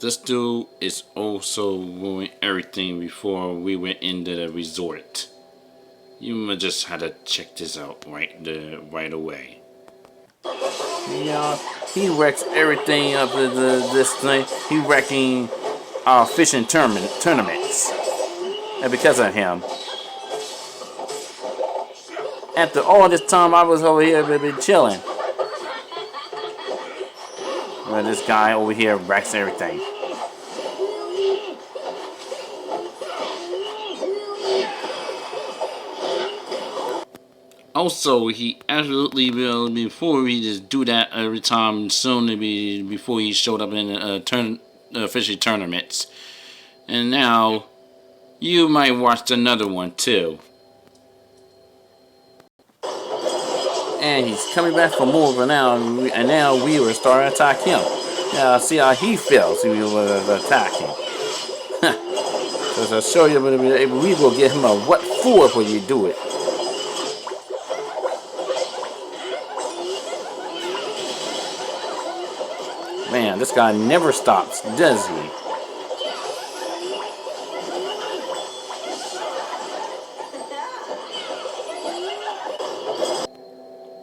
This dude is also ruining everything before we went into the resort. You just had to check this out right away. Yeah, he wrecks everything up this thing. He wrecking our fishing tournaments. And because of him. After all this time I was over here baby chilling. Well, this guy over here wrecks everything. Also, he absolutely will, before he just do that every time soon before he showed up in fishing tournaments. And now, you might watch another one too. And he's coming back for more for now, and now we will start to attack him. Now, see how he feels if we will attack him. So I'll show you, we will get him a what for when you do it. Man, this guy never stops, does he?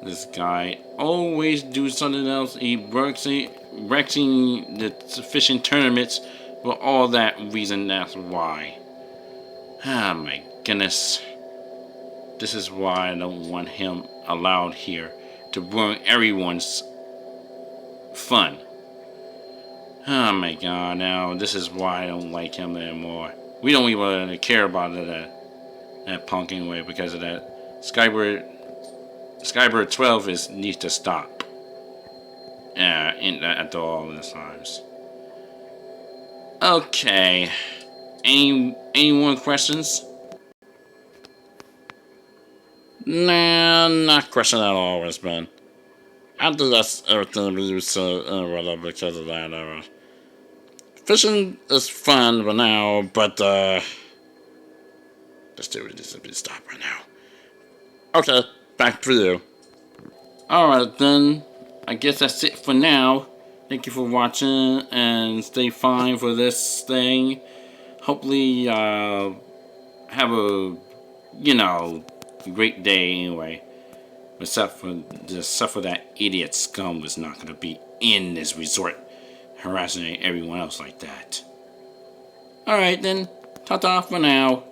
This guy always do something else. He wrecking the fishing tournaments for all that reason. That's why. Ah, my goodness. This is why I don't want him allowed here to ruin everyone's fun. Oh my god, now this is why I don't like him anymore. We don't even care about that punk anyway because of that. Skyber12 needs to stop. After all these times. Okay. Any more questions? Nah, not question at all, Risbon. After that's everything we said because of that. Fishing is fun for now, but let's do it. Just stop right now. Okay, back to you. Alright then, I guess that's it for now. Thank you for watching and stay fine for this thing. Hopefully, have a, great day anyway. Except for that idiot scum was not going to be in this resort harassing everyone else like that. Alright then, ta-ta for now.